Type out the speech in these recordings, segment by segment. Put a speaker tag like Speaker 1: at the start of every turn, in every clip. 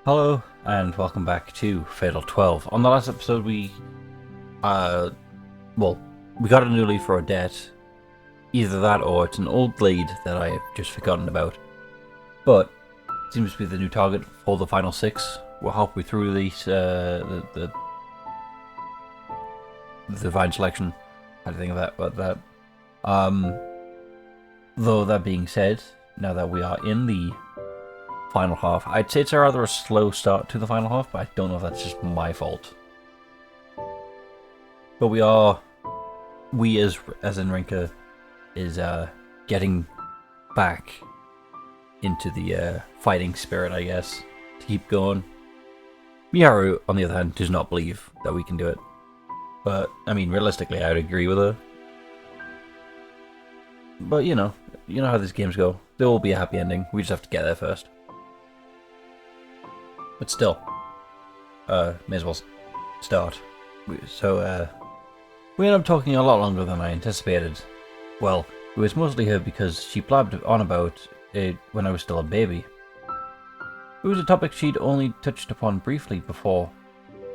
Speaker 1: Hello, and welcome back to Fatal 12. On the last episode, well, we got a new lead for Oddette. Either that or it's an old lead that I have just forgotten about. But, it seems to be the new target for the final 6. We're halfway through these, the divine selection. How do you think about that? Though that being said, now that we are in the final half, I'd say it's a rather a slow start to the final half, but I don't know if that's just my fault. But we as in Rinka is getting back into the fighting spirit, I guess, to keep going. Miharu, on the other hand, does not believe that we can do it. But, I mean, realistically, I would agree with her. But, you know how these games go. There will be a happy ending. We just have to get there first. But still, may as well start. We ended up talking a lot longer than I anticipated. Well, it was mostly her because she blabbed on about it when I was still a baby. It was a topic she'd only touched upon briefly before,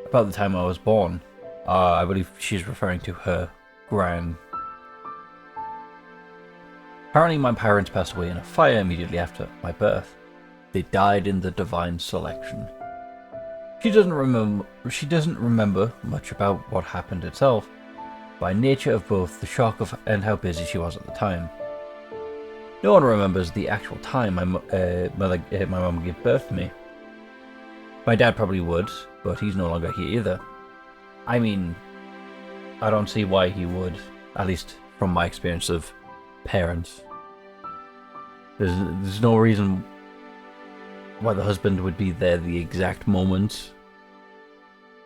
Speaker 1: about the time I was born. I believe she's referring to her gran. Apparently my parents passed away in a fire immediately after my birth. They died in the divine selection. She doesn't remember much about what happened itself, by nature of both the shock of and how busy she was at the time. No one remembers the actual time my mum gave birth to me. My dad probably would, but he's no longer here either. I mean, I don't see why he would, at least from my experience of parents. There's no reason why the husband would be there the exact moment.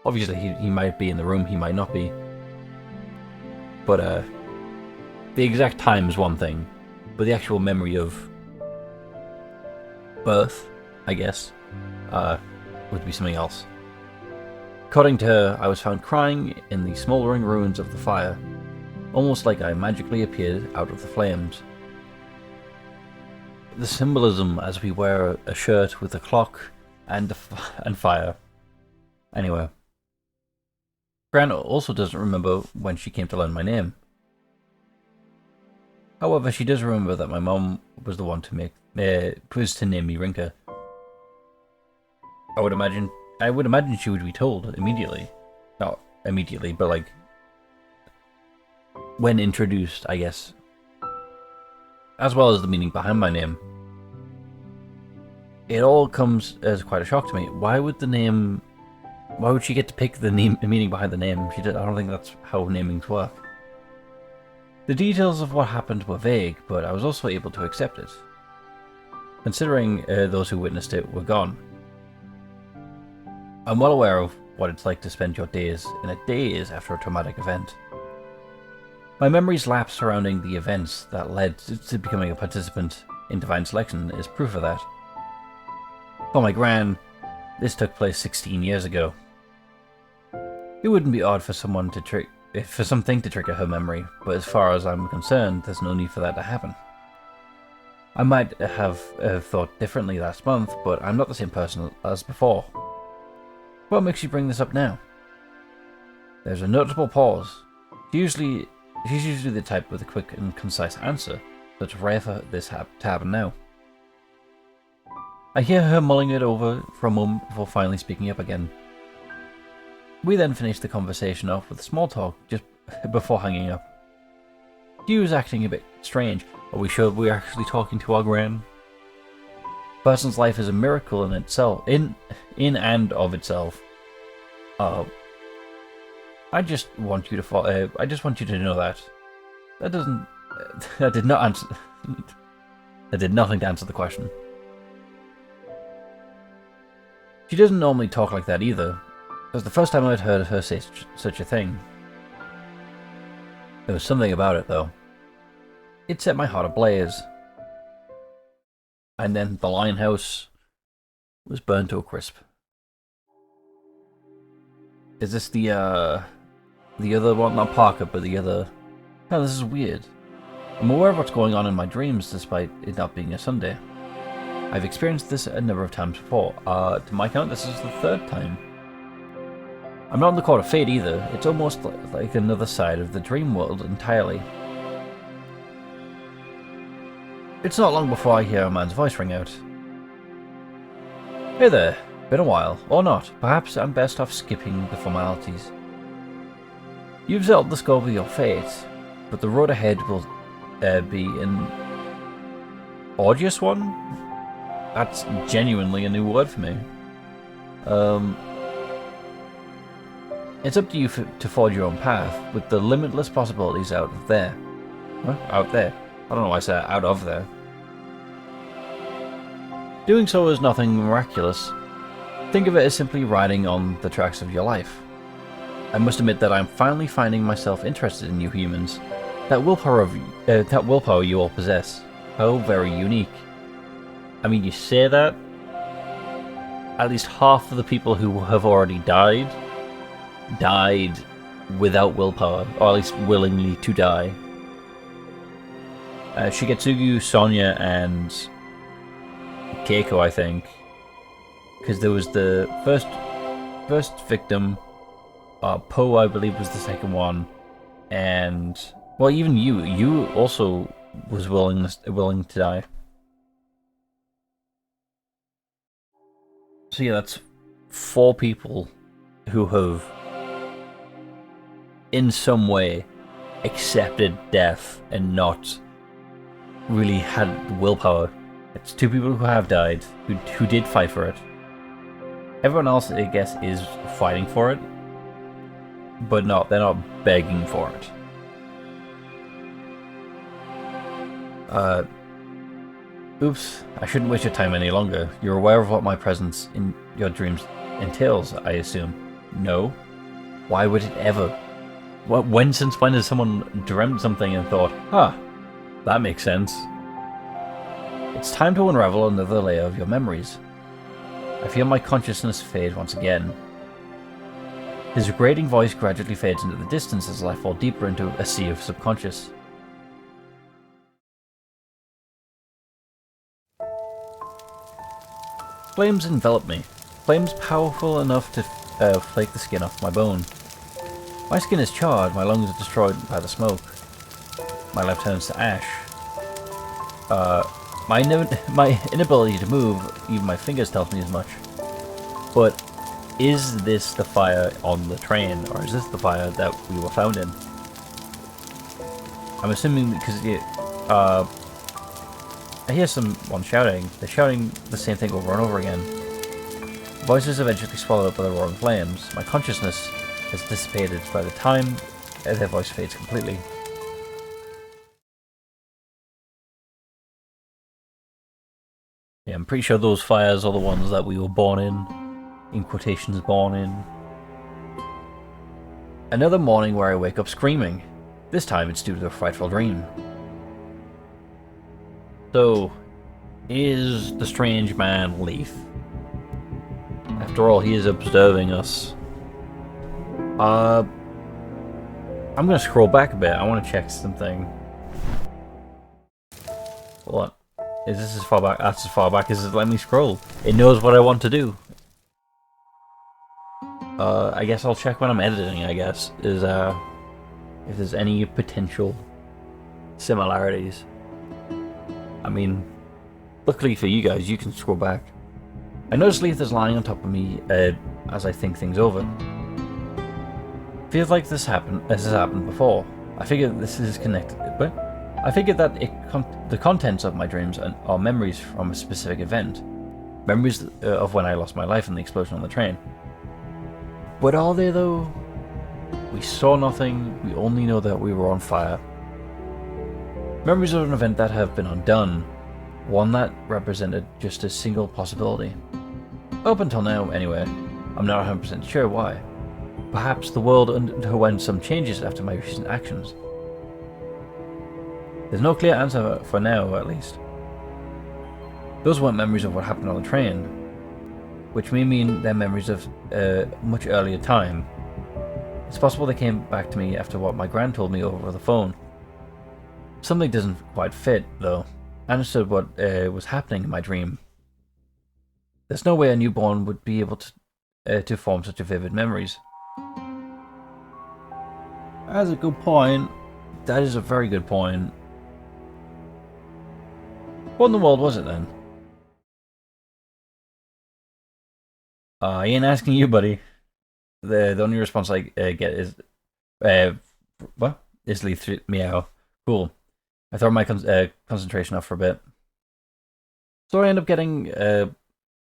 Speaker 1: Obviously, he might be in the room, he might not be. But, the exact time is one thing, but the actual memory of birth, I guess, would be something else. According to her, I was found crying in the smouldering ruins of the fire, almost like I magically appeared out of the flames. The symbolism as we wear a shirt with a clock and fire. Anyway. Gran also doesn't remember when she came to learn my name. However, she does remember that my mom was the one to name me Rinka. I would imagine she would be told immediately. Not immediately, but like when introduced, I guess. As well as the meaning behind my name. It all comes as quite a shock to me. Why would she get to pick the meaning behind the name? I don't think that's how namings work. The details of what happened were vague, but I was also able to accept it, considering those who witnessed it were gone. I'm well aware of what it's like to spend your days in a daze after a traumatic event. My memories lapse surrounding the events that led to becoming a participant in Divine Selection is proof of that. For my gran, this took place 16 years ago. It wouldn't be odd for something to trigger her memory, but as far as I'm concerned, there's no need for that to happen. I might have thought differently last month, but I'm not the same person as before. What makes you bring this up now? There's a notable pause. She's usually the type with a quick and concise answer, so it's rare for this to happen now. I hear her mulling it over for a moment before finally speaking up again. We then finish the conversation off with small talk just before hanging up. She was acting a bit strange. Are we sure we're actually talking to our gran? A person's life is a miracle in itself, in and of itself. I just want you to know that. That did not answer. That did nothing to answer the question. She doesn't normally talk like that either. It was the first time I'd heard her say such a thing. There was something about it, though. It set my heart ablaze. And then the Lion House was burned to a crisp. Is this the other one? Not Parker, but the other... Oh, this is weird. I'm aware of what's going on in my dreams despite it not being a Sunday. I've experienced this a number of times before. To my count, this is the 3rd time. I'm not in the court of fate either. It's almost like another side of the dream world entirely. It's not long before I hear a man's voice ring out. Hey there, been a while, or not. Perhaps I'm best off skipping the formalities. You've settled the scope of your fate, but the road ahead will be an arduous one? That's genuinely a new word for me. It's up to you to forge your own path, with the limitless possibilities out of there. Huh? Out there? I don't know why I said out of there. Doing so is nothing miraculous. Think of it as simply riding on the tracks of your life. I must admit that I'm finally finding myself interested in you humans. That willpower you all possess. How very unique. I mean, you say that, at least half of the people who have already died without willpower, or at least willingly to die. Shigetsugu, Sonya, and Keiko, I think, because there was the first victim. Poe, I believe, was the second one, and well, even you also was willing to die. So yeah, that's 4 people who have, in some way, accepted death and not really had willpower. It's 2 people who have died, who did fight for it. Everyone else, I guess, is fighting for it, but they're not begging for it. Oops, I shouldn't waste your time any longer. You're aware of what my presence in your dreams entails, I assume. No? Why would it ever? Since when has someone dreamt something and thought, that makes sense? It's time to unravel another layer of your memories. I feel my consciousness fade once again. His grating voice gradually fades into the distance as I fall deeper into a sea of subconscious. Flames envelop me. Flames powerful enough to flake the skin off my bone. My skin is charred, my lungs are destroyed by the smoke. My life turns to ash. My inability to move, even my fingers tells me as much. But is this the fire on the train, or is this the fire that we were found in? I'm assuming because I hear someone shouting. They're shouting the same thing over and over again. Voices eventually swallowed up by the roaring flames. My consciousness has dissipated by the time their voice fades completely. Yeah, I'm pretty sure those fires are the ones that we were born in quotations, born in. Another morning where I wake up screaming. This time it's due to a frightful dream. So, is the strange man Leaf? After all, he is observing us. I'm gonna scroll back a bit. I want to check something. What? Is this as far back? That's as far back as it let me scroll. It knows what I want to do. I guess I'll check when I'm editing, I guess, is if there's any potential similarities. I mean, luckily for you guys, you can scroll back. I notice Leith is lying on top of me as I think things over. Feels like this has happened before. I figure this is connected, but I figured that the contents of my dreams are memories from a specific event. Memories of when I lost my life in the explosion on the train. But are they though? We saw nothing, we only know that we were on fire. Memories of an event that have been undone. One that represented just a single possibility. Up until now, anyway. I'm not 100% sure why. Perhaps the world underwent some changes after my recent actions. There's no clear answer for now, at least. Those weren't memories of what happened on the train, which may mean they're memories of a much earlier time. It's possible they came back to me after what my gran told me over the phone. Something doesn't quite fit, though. I understood what was happening in my dream, There's no way a newborn would be able to form such vivid memories. That's a good point. That is a very good point. What in the world was it then? I ain't asking you, buddy. The only response I get is, what? Is leaf meow. Cool. I throw my concentration off for a bit. So I end up getting,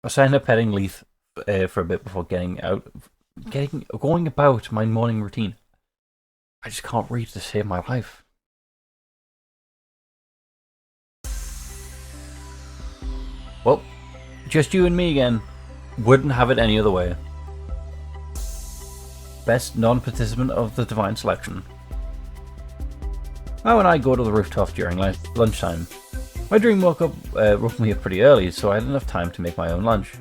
Speaker 1: so I end up petting Leaf for a bit before going about my morning routine. I just can't read to save my life. Well, just you and me again. Wouldn't have it any other way. Best non-participant of the divine selection. Mao and I go to the rooftop during lunchtime. My dream woke me up pretty early, so I had enough time to make my own lunch.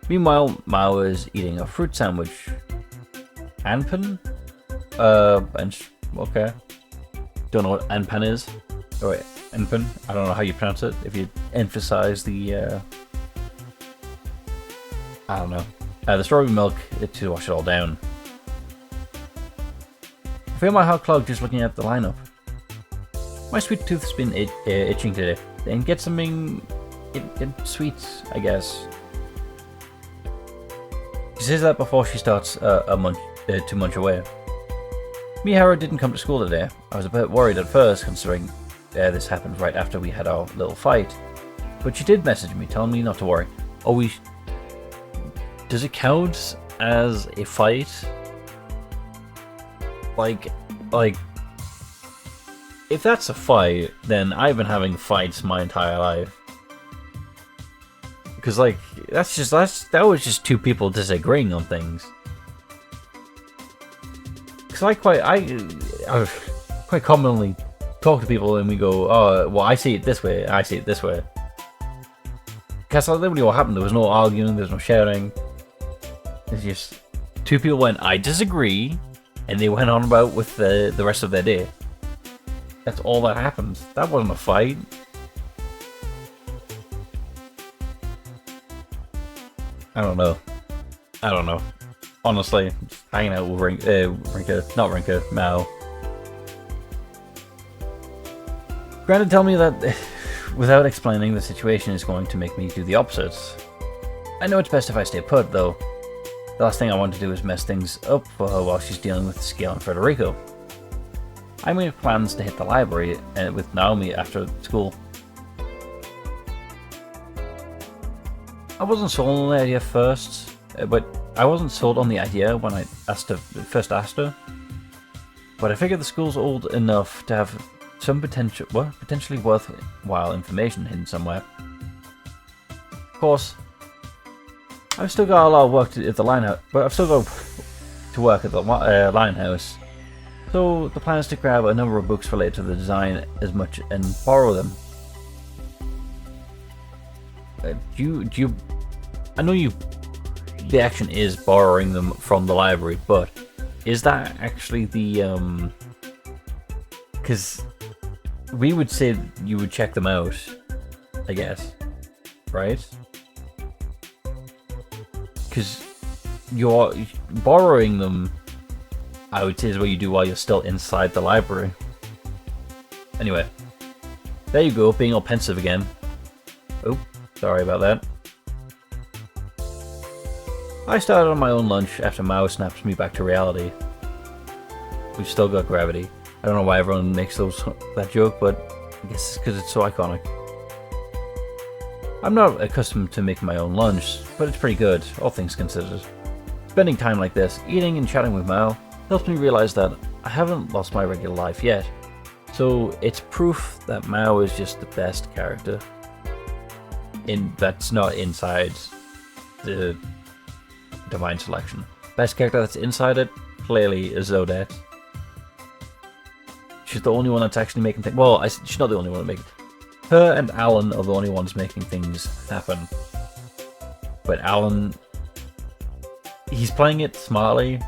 Speaker 1: Meanwhile, Mao is eating a fruit sandwich. Anpan? Okay. Don't know what Anpan is. Oh wait, Anpan? I don't know how you pronounce it. If you emphasize the, I don't know. The strawberry milk to wash it all down. I feel my heart clogged just looking at the lineup. My sweet tooth's been itching today. And get something sweet, I guess. She says that before she starts to munch away. Miharu didn't come to school today. I was a bit worried at first, considering this happened right after we had our little fight. But she did message me, telling me not to worry. Oh, does it count as a fight? Like, if that's a fight, then I've been having fights my entire life. Because, like, that was just two people disagreeing on things. Because I quite commonly talk to people and we go, oh, well, I see it this way, I see it this way. Because that's literally what happened. There was no arguing, there was no shouting. It's just two people went, I disagree, and they went on about with the rest of their day. That's all that happened. That wasn't a fight. I don't know. Honestly, just hanging out with Mao. Granted, tell me that without explaining the situation is going to make me do the opposite. I know it's best if I stay put, though. The last thing I want to do is mess things up for her while she's dealing with Scale and Federico. I made plans to hit the library with Naomi after school. I wasn't sold on the idea first, but I wasn't sold on the idea when I first asked her. But I figured the school's old enough to have some potentially worthwhile information hidden somewhere. Of course, I've still got a lot of work at the Linehouse, but I've still got to work at the Linehouse. So the plan is to grab a number of books related to the design as much and borrow them. I know the action is borrowing them from the library, but is that actually the because we would say you would check them out, I guess, right? Because you're borrowing them, I would say, is what you do while you're still inside the library. Anyway, there you go, being all pensive again. Oh, sorry about that. I started on my own lunch after Mao snaps me back to reality. We've still got gravity. I don't know why everyone makes that joke, but I guess it's because it's so iconic. I'm not accustomed to making my own lunch, but it's pretty good, all things considered. Spending time like this, eating and chatting with Mao, helps me realize that I haven't lost my regular life yet. So it's proof that Mao is just the best character. That's not inside the divine selection. Best character that's inside it, clearly, is Oddette. She's the only one that's actually making things. Well, she's not the only one making. Her and Alan are the only ones making things happen. But Alan, he's playing it smartly,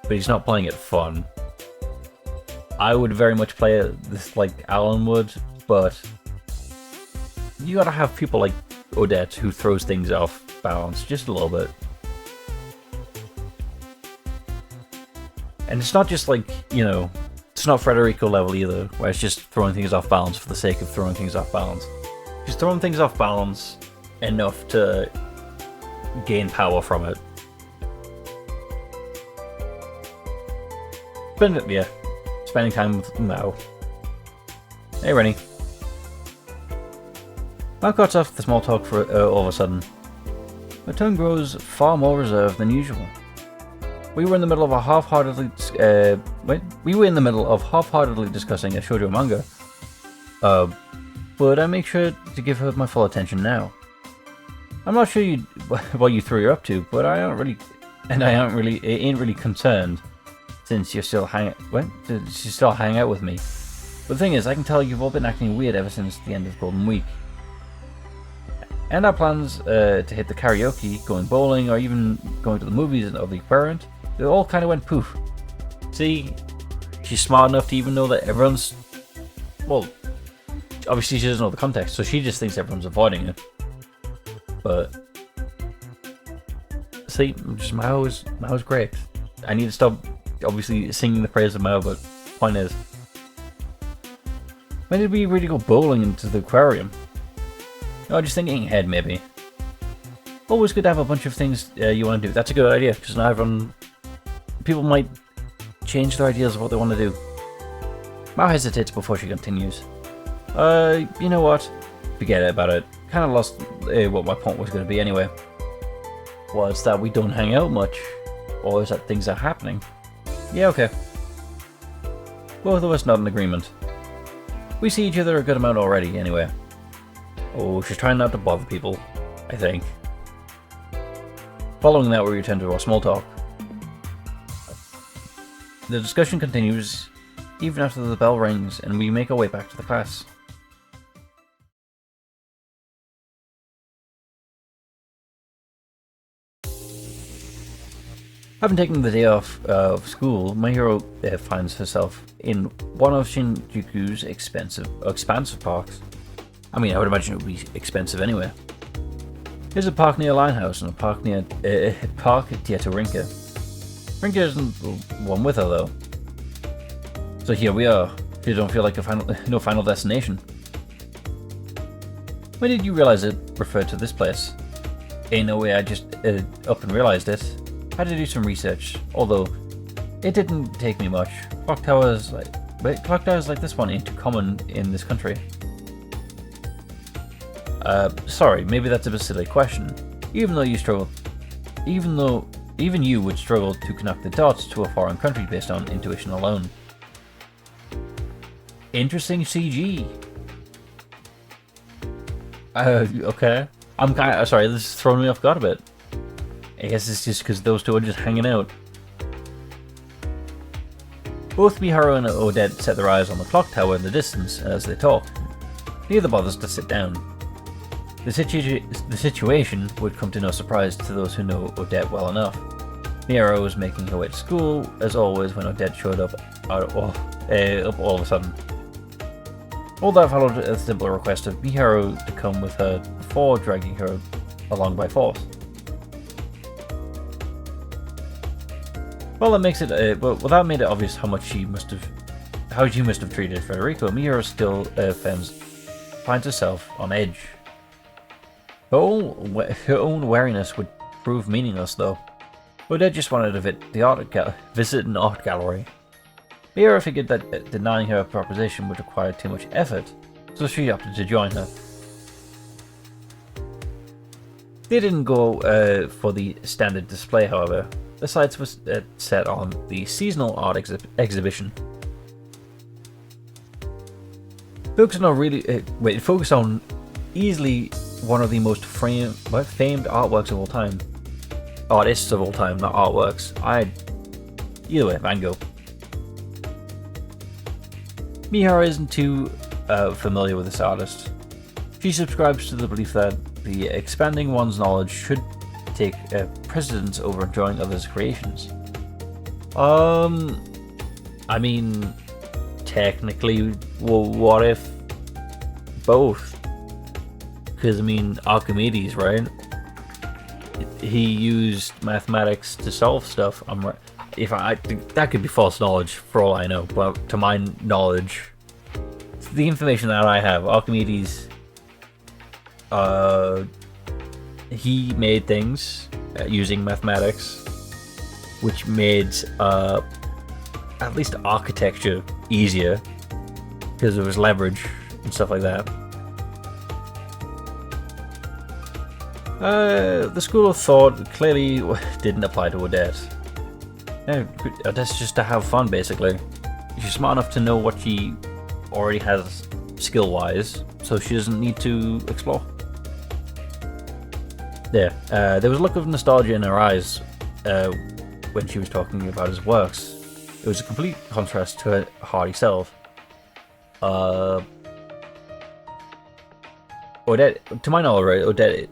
Speaker 1: but he's not playing it fun. I would very much play it this like Alan would, but you gotta have people like Oddette, who throws things off balance just a little bit. And it's not just like, you know, it's not Federico level either, where it's just throwing things off balance for the sake of throwing things off balance. She's throwing things off balance enough to gain power from it. Spending time with Mao. Hey, Rennie. Mao cuts off the small talk for all of a sudden. Her tone grows far more reserved than usual. We were in the middle of half-heartedly discussing a shoujo manga. But I make sure to give her my full attention now. I'm not sure what you three are up to, but I ain't really concerned, since you're still hang out with me. But the thing is, I can tell you've all been acting weird ever since the end of Golden Week. And our plans to hit the karaoke, going bowling, or even going to the movies of the parent, they all kind of went poof. See, she's smart enough to even know that everyone's... Well, obviously she doesn't know the context, so she just thinks everyone's avoiding it. But... See, just Mao's great. I need to stop, obviously, singing the praise of Mao, but point is... When did we really go bowling into the aquarium? Oh, just thinking ahead, maybe. Always good to have a bunch of things you want to do. That's a good idea, because now people might change their ideas of what they want to do. Mao hesitates before she continues. You know what? Forget about it. Kind of lost what my point was going to be anyway. Was that we don't hang out much? Or is that things are happening? Yeah, okay. Both of us nod in agreement. We see each other a good amount already, anyway. Oh, she's trying not to bother people, I think. Following that, we return to our small talk. The discussion continues even after the bell rings and we make our way back to the class. Having taken the day off of school, Miharu finds herself in one of Shinjuku's expansive parks. I mean, I would imagine it would be expensive anyway. There's a park near Linehouse and a park near to Rinka. Rinka isn't the one with her though. So here we are. You don't feel like no final destination. When did you realize it referred to this place? Ain't no way I just up and realized it. Had to do some research, although it didn't take me much. Clock towers like this one ain't too common in this country. Sorry, maybe that's a silly question. Even you would struggle to connect the dots to a foreign country based on intuition alone. Interesting CG. Okay. I'm kind of sorry. This is throwing me off guard a bit. I guess it's just because those two are just hanging out. Both Miharu and Oddette set their eyes on the clock tower in the distance as they talk. Neither bothers to sit down. The situation would come to no surprise to those who know Oddette well enough. Miharu was making her way to school, as always, when Oddette showed up all of a sudden. All that followed a simple request of Miharu to come with her before dragging her along by force. Well, that makes it. That made it obvious how she must have treated Federico. Miharu still finds herself on edge. Her own wariness would prove meaningless, though. Oddette just wanted to visit an art gallery. Miharu figured that denying her a proposition would require too much effort, so she opted to join her. They didn't go for the standard display, however. The sights was set on the seasonal art exhibition. Focus on easily one of the most famed artworks of all time. Artists of all time, not artworks. Either way, Van Gogh. Miharu isn't too familiar with this artist. She subscribes to the belief that the expanding one's knowledge should take precedence over enjoying others' creations. I mean, technically, well, what if both? because I mean Archimedes, right? He used mathematics to solve stuff. I'm right. If I that could be false knowledge for all I know, but to my knowledge, the information that I have, Archimedes, he made things using mathematics, which made at least architecture easier because there was leverage and stuff like that. The school of thought clearly didn't apply to Oddette. No, Odette's just to have fun, basically. She's smart enough to know what she already has skill-wise, so she doesn't need to explore. There was a look of nostalgia in her eyes when she was talking about his works. It was a complete contrast to her hearty self. Oddette, to my knowledge, right, Oddette,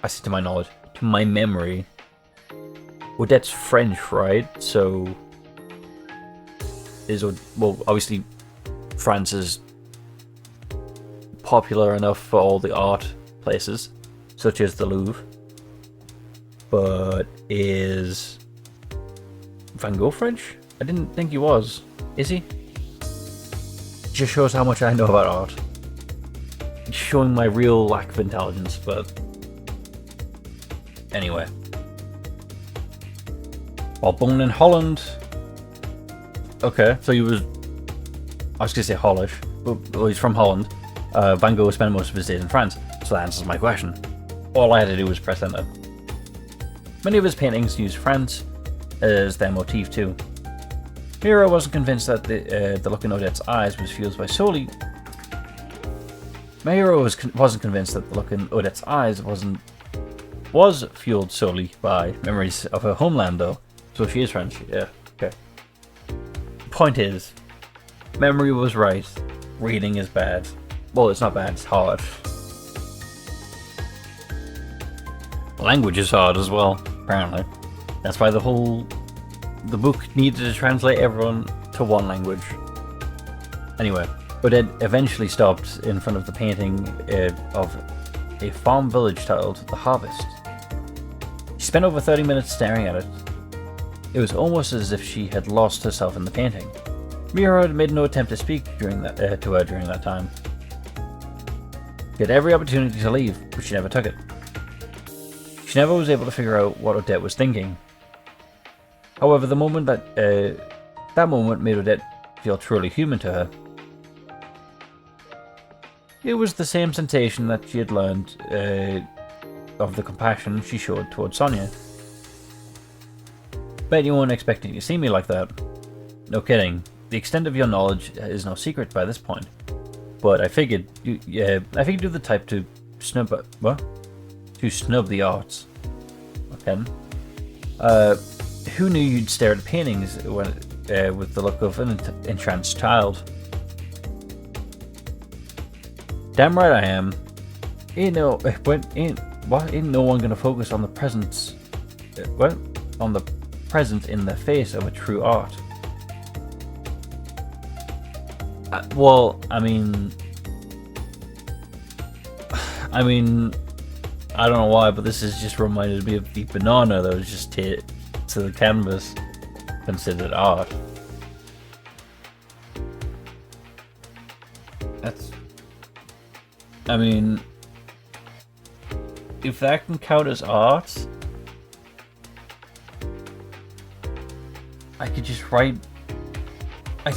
Speaker 1: I say to my knowledge, to my memory, Odette's French, right? So, well, obviously, France is popular enough for all the art places, such as the Louvre. But is Van Gogh French? I didn't think he was. Is he? Just shows how much I know about art. It's showing my real lack of intelligence, but anyway. While born in Holland. Okay, so he was. I was gonna say Hollish, but well, he's from Holland. Van Gogh spent most of his days in France, so that answers my question. All I had to do was press enter. Many of his paintings use France as their motif too. Miharu wasn't convinced that the look in Odette's eyes was fueled by solely. Miharu wasn't convinced that the look in Odette's eyes was fueled solely by memories of her homeland, though. So she is French. Yeah. Okay. Point is, memory was right. Reading is bad. Well, it's not bad. It's hard. Language is hard as well. Apparently, that's why the book needed to translate everyone to one language. Anyway, Oddette eventually stopped in front of the painting of a farm village titled The Harvest. She spent over 30 minutes staring at it. It was almost as if she had lost herself in the painting. Miharu had made no attempt to speak to her during that time. She had every opportunity to leave, but she never took it. She never was able to figure out what Oddette was thinking. However, the moment that moment made Oddette feel truly human to her. It was the same sensation that she had learned of the compassion she showed towards Sonia. Bet you weren't expecting to see me like that. No kidding. The extent of your knowledge is no secret by this point. But I figured you're the type to snub the arts. Okay. Who knew you'd stare at paintings with the look of an entranced child? Damn right I am. Ain't no one gonna focus on the presence. On the present in the face of a true art. Well, I mean, I don't know why, but this has just reminded me of the banana that was just hit to the canvas, considered art. If that can count as art, I could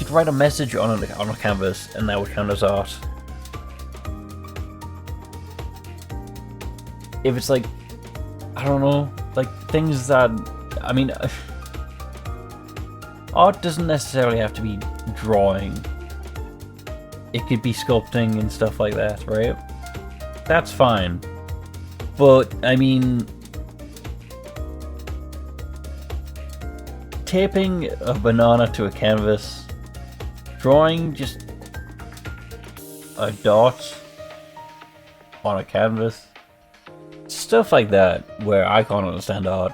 Speaker 1: write a message on a canvas, and that would count as art. If it's like, I don't know, like things that, art doesn't necessarily have to be drawing. It could be sculpting and stuff like that, right? That's fine. But, taping a banana to a canvas, drawing just a dot on a canvas, stuff like that, where I can't understand art.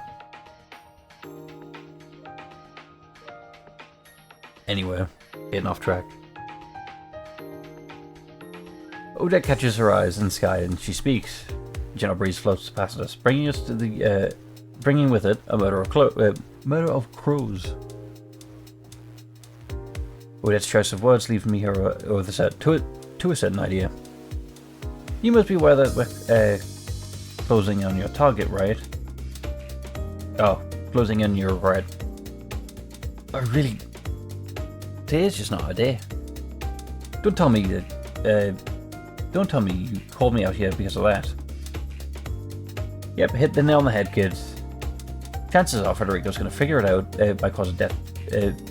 Speaker 1: Anyway, getting off track. Oddette catches her eyes in the sky and she speaks. A gentle breeze floats past us, bringing us to the, bringing with it a murder of crows. Odette's choice of words leaves me here over the set to a certain idea. You must be aware that we're closing on your target, right? Oh, closing in your right. Really, today is just not a day. Don't tell me that. Don't tell me you called me out here because of that. Yep, hit the nail on the head, kids. Chances are Federico's going to figure it out by cause of death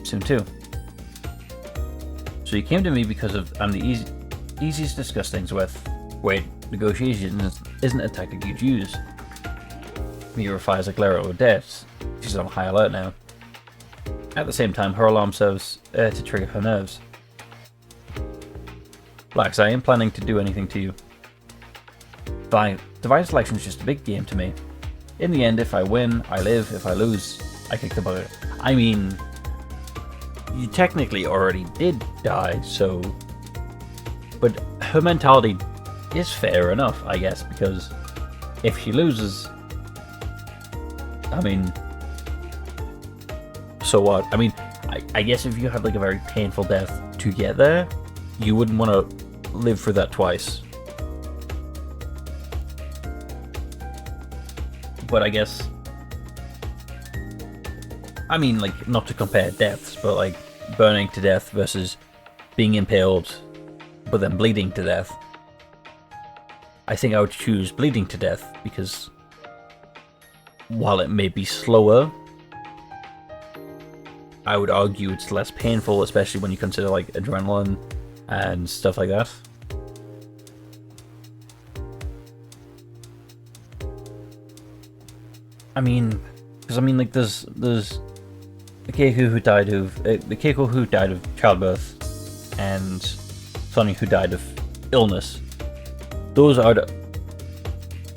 Speaker 1: soon too. So you came to me because I'm the easiest to discuss things with. Wait, negotiation isn't a tactic you'd use. Mira fires a glare at Oddette. She's on high alert now. At the same time, her alarm serves to trigger her nerves. Relax, I ain't planning to do anything to you. Divine selection is just a big game to me. In the end, if I win, I live. If I lose, I kick the bucket. I mean, you technically already did die, so... But her mentality is fair enough, I guess, because if she loses... I mean... So what? I mean, I guess if you had like a very painful death to get there, you wouldn't want to live through that twice. But I guess... I mean, like, not to compare deaths, but like burning to death versus being impaled but then bleeding to death. I think I would choose bleeding to death because while it may be slower, I would argue it's less painful, especially when you consider like adrenaline and stuff like that. I mean, because like there's the Keiko who died of childbirth, and Sonia who died of illness. Those are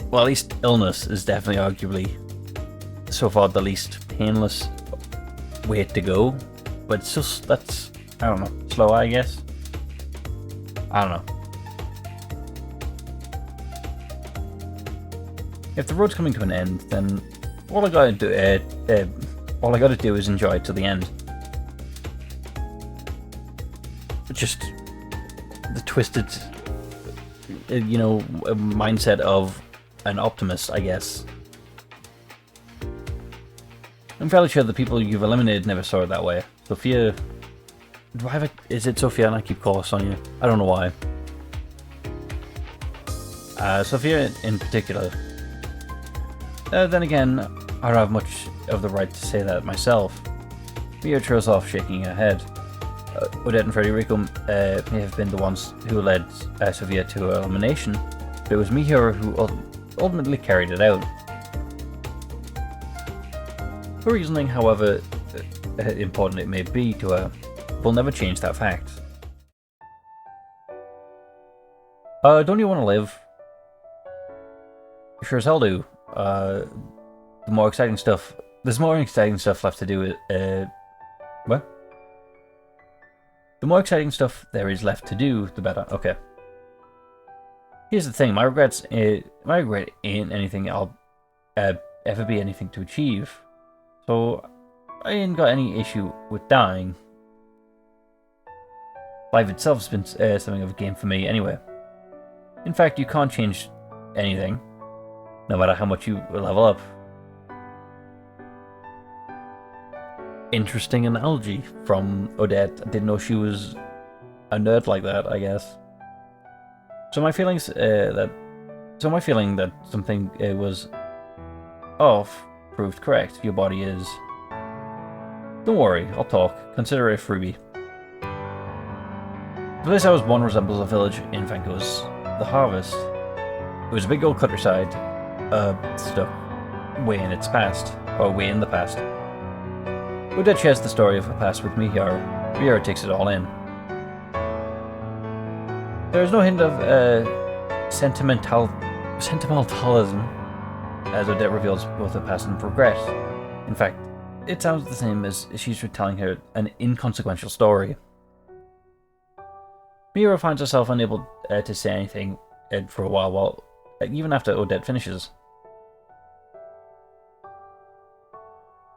Speaker 1: well, at least illness is definitely arguably so far the least painless way to go, but it's just, that's, I don't know, slow, I guess. I don't know. If the road's coming to an end, then all I gotta do is enjoy it to the end. Just the twisted, mindset of an optimist, I guess. I'm fairly sure the people you've eliminated never saw it that way. Sophia... is it Sophia and I keep calling Sonia? I don't know why. Sophia in particular. Then again, I don't have much of the right to say that myself. Mia trails off, shaking her head. Oddette and Federico may have been the ones who led Sophia to her elimination, but it was Miharu who ultimately carried it out. Her reasoning, however important it may be to her, will never change that fact. Don't you want to live? Sure as hell do. There's more exciting stuff left to do. What? The more exciting stuff there is left to do, the better. Okay. Here's the thing: my regret ain't anything I'll ever be anything to achieve. So I ain't got any issue with dying. Life itself has been something of a game for me anyway. In fact, you can't change anything, no matter how much you level up. Interesting analogy from Oddette. I didn't know she was a nerd like that, I guess. So my feeling that something was off proved correct. Your body is... Don't worry, I'll talk. Consider it a freebie. The place I was born resembles a village in Vanco's The Harvest. It was a big old countryside, stuck way in the past. Oddette shares the story of her past with Miharu. Miharu takes it all in. There is no hint of sentimentalism as Oddette reveals both her past and regret. In fact, it sounds the same as she's retelling her an inconsequential story. Miharu finds herself unable to say anything for a while, even after Oddette finishes.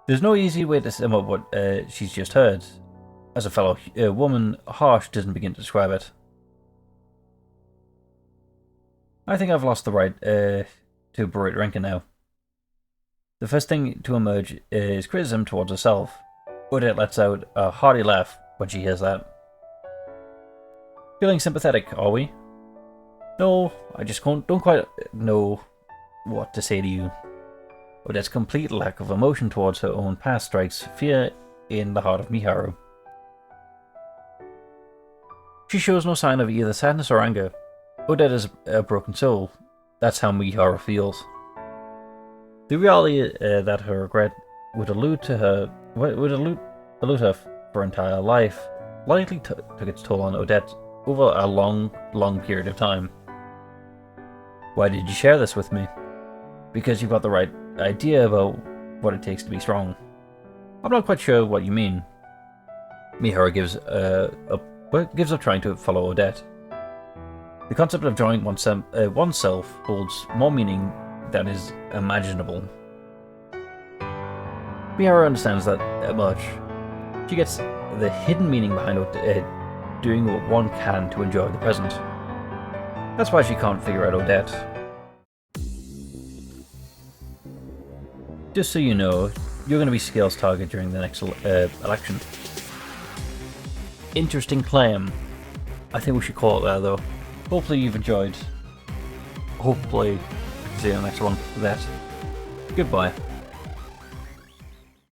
Speaker 1: There's no easy way to sum up what she's just heard. As a fellow woman, harsh doesn't begin to describe it. I think I've lost the right to berate Rinka now. The first thing to emerge is criticism towards herself. Oddette lets out a hearty laugh when she hears that. Feeling sympathetic, are we? No, I just don't quite know what to say to you. Oddette's complete lack of emotion towards her own past strikes fear in the heart of Miharu. She shows no sign of either sadness or anger. Oddette is a broken soul. That's how Miharu feels. The reality that her regret would elude her for her entire life likely took its toll on Oddette over a long period of time. Why did you share this with me? Because you've got the right idea about what it takes to be strong. I'm not quite sure what you mean. Miharu gives up trying to follow Oddette. The concept of joining oneself holds more meaning than is imaginable. Miharu understands that much. She gets the hidden meaning behind doing what one can to enjoy the present. That's why she can't figure out Oddette. Just so you know, you're going to be Scale's target during the next election. Interesting claim. I think we should call it there though. Hopefully you've enjoyed. Hopefully see you in the next one with that. Goodbye.